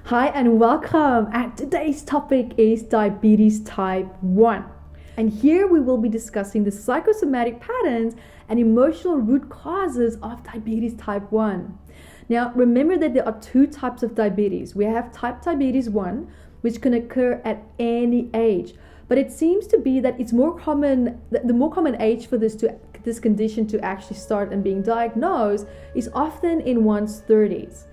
Hi and welcome, and today's topic is diabetes type 1. And here we will be discussing the psychosomatic patterns and emotional root causes of diabetes type 1. Now remember that there are two types of diabetes. We have type diabetes 1, which can occur at any age. But it seems to be that it's more common, the more common age for this condition to actually start and being diagnosed is often in one's 30s.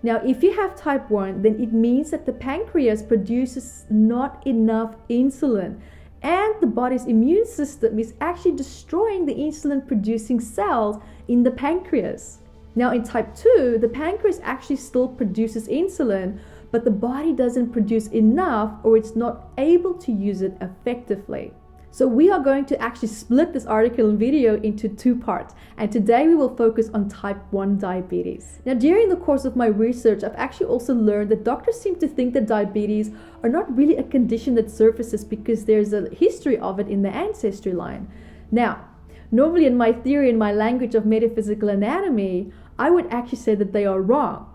Now, if you have type 1, then it means that the pancreas produces not enough insulin, and the body's immune system is actually destroying the insulin producing cells in the pancreas. Now, in type 2, the pancreas actually still produces insulin, but the body doesn't produce enough, or it's not able to use it effectively. So we are going to actually split this article and video into two parts, and today we will focus on type 1 diabetes. Now, during the course of my research, I've actually also learned that doctors seem to think that diabetes are not really a condition that surfaces because there's a history of it in the ancestry line. Now, normally in my theory, in my language of metaphysical anatomy, I would actually say that they are wrong.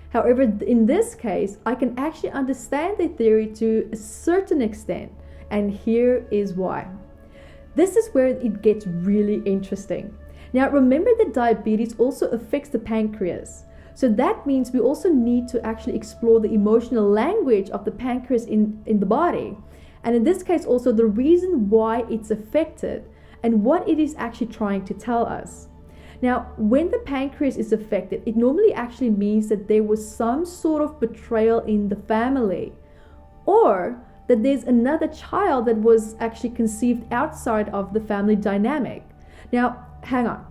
However, in this case, I can actually understand the theory to a certain extent. And here is why. This is where it gets really interesting. Now, remember that diabetes also affects the pancreas. So that means we also need to actually explore the emotional language of the pancreas in the body. And in this case, also the reason why it's affected and what it is actually trying to tell us. Now, when the pancreas is affected, it normally actually means that there was some sort of betrayal in the family, or that there's another child that was actually conceived outside of the family dynamic. Now, hang on.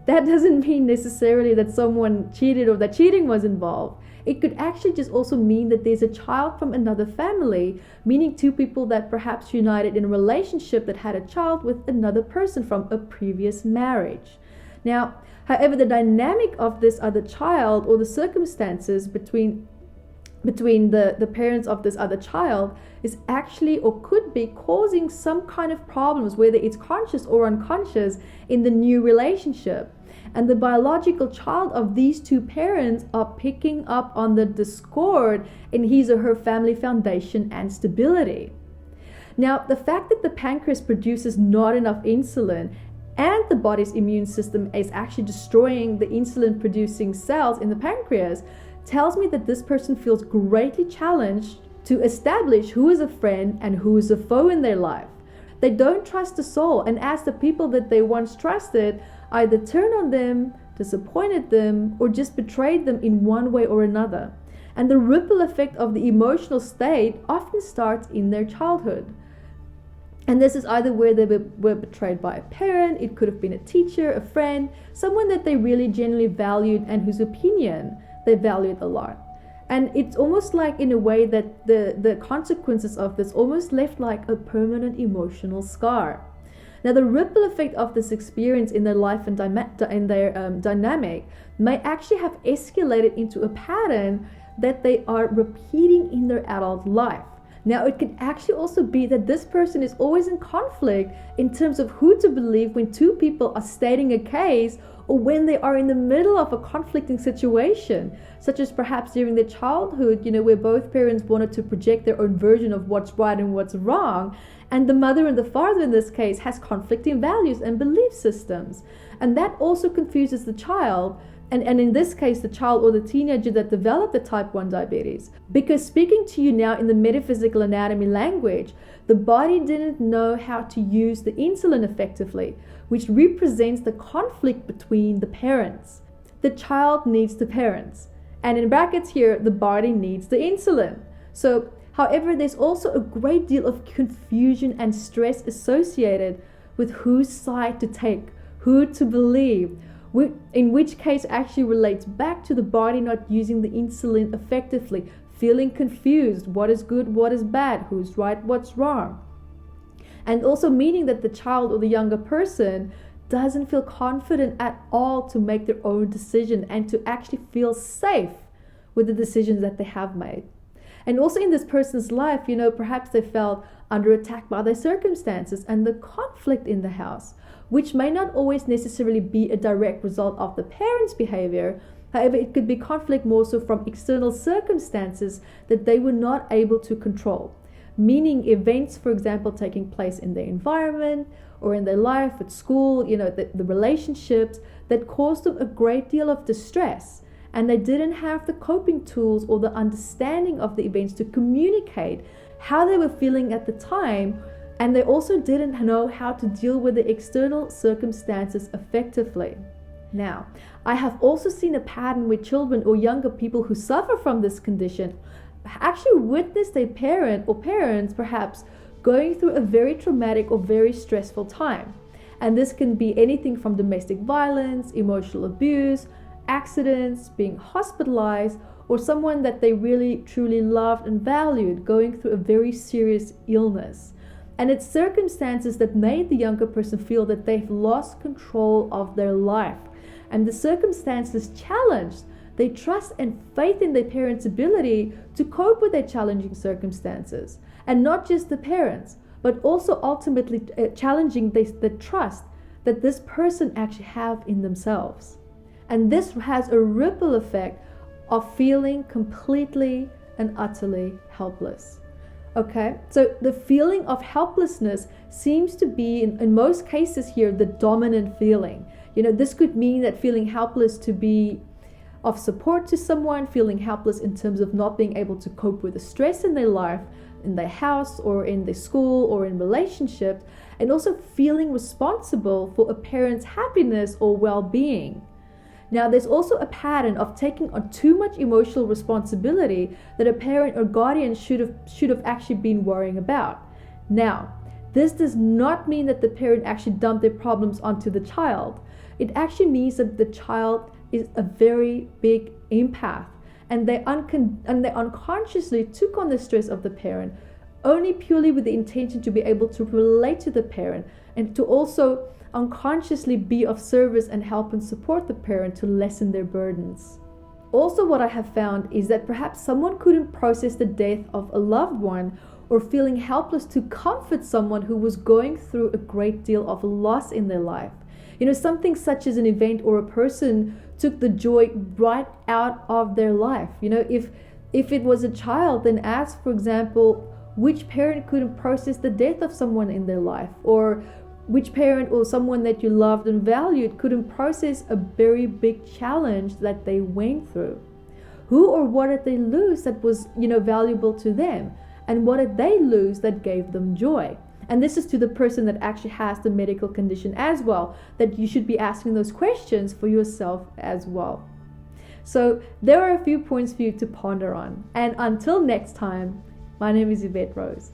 That doesn't mean necessarily that someone cheated or that cheating was involved. It could actually just also mean that there's a child from another family, meaning two people that perhaps united in a relationship that had a child with another person from a previous marriage. Now, however, the dynamic of this other child or the circumstances between the parents of this other child is actually or could be causing some kind of problems, whether it's conscious or unconscious, in the new relationship. And the biological child of these two parents are picking up on the discord in his or her family foundation and stability. Now, the fact that the pancreas produces not enough insulin and the body's immune system is actually destroying the insulin producing cells in the pancreas tells me that this person feels greatly challenged to establish who is a friend and who is a foe in their life. They don't trust the soul, and as the people that they once trusted either turned on them, disappointed them, or just betrayed them in one way or another. And the ripple effect of the emotional state often starts in their childhood. And this is either where they were betrayed by a parent, it could have been a teacher, a friend, someone that they really genuinely valued and whose opinion they valued a lot. And it's almost like, in a way, that the consequences of this almost left like a permanent emotional scar. Now, the ripple effect of this experience in their life and in their dynamic may actually have escalated into a pattern that they are repeating in their adult life. Now, it could actually also be that this person is always in conflict in terms of who to believe when two people are stating a case, or when they are in the middle of a conflicting situation, such as perhaps during their childhood, where both parents wanted to project their own version of what's right and what's wrong, and the mother and the father in this case has conflicting values and belief systems. And that also confuses the child, and in this case, the child or the teenager that developed the type 1 diabetes. Because speaking to you now in the metaphysical anatomy language, the body didn't know how to use the insulin effectively, which represents the conflict between the parents. The child needs the parents. And in brackets here, the body needs the insulin. So, however, there's also a great deal of confusion and stress associated with whose side to take, who to believe, in which case actually relates back to the body not using the insulin effectively, feeling confused, what is good, what is bad, who's right, what's wrong. And also meaning that the child or the younger person doesn't feel confident at all to make their own decision and to actually feel safe with the decisions that they have made. And also in this person's life, perhaps they felt under attack by their circumstances and the conflict in the house, which may not always necessarily be a direct result of the parents' behavior, However, it could be conflict more so from external circumstances that they were not able to control, meaning events, for example, taking place in their environment or in their life at school, the relationships that caused them a great deal of distress, and they didn't have the coping tools or the understanding of the events to communicate how they were feeling at the time, and they also didn't know how to deal with the external circumstances effectively. Now, I have also seen a pattern where children or younger people who suffer from this condition actually witness their parent or parents perhaps going through a very traumatic or very stressful time. And this can be anything from domestic violence, emotional abuse, accidents, being hospitalized, or someone that they really truly loved and valued going through a very serious illness. And it's circumstances that made the younger person feel that they've lost control of their life. And the circumstances challenged their trust and faith in their parents' ability to cope with their challenging circumstances. And not just the parents, but also ultimately challenging the trust that this person actually have in themselves. And this has a ripple effect of feeling completely and utterly helpless. Okay, so the feeling of helplessness seems to be, in most cases here, the dominant feeling. This could mean that feeling helpless to be of support to someone, feeling helpless in terms of not being able to cope with the stress in their life, in their house or in their school or in relationships, and also feeling responsible for a parent's happiness or well-being. Now, there's also a pattern of taking on too much emotional responsibility that a parent or guardian should have actually been worrying about. Now, this does not mean that the parent actually dumped their problems onto the child. It actually means that the child is a very big empath, and they unconsciously took on the stress of the parent only purely with the intention to be able to relate to the parent and to also unconsciously be of service and help and support the parent to lessen their burdens. Also, what I have found is that perhaps someone couldn't process the death of a loved one or feeling helpless to comfort someone who was going through a great deal of loss in their life. Something such as an event or a person took the joy right out of their life. If it was a child, then ask, for example, which parent couldn't process the death of someone in their life, or which parent or someone that you loved and valued couldn't process a very big challenge that they went through. Who or what did they lose that was, valuable to them? And what did they lose that gave them joy? And this is to the person that actually has the medical condition as well, that you should be asking those questions for yourself as well. So there are a few points for you to ponder on. And until next time, my name is Evette Rose.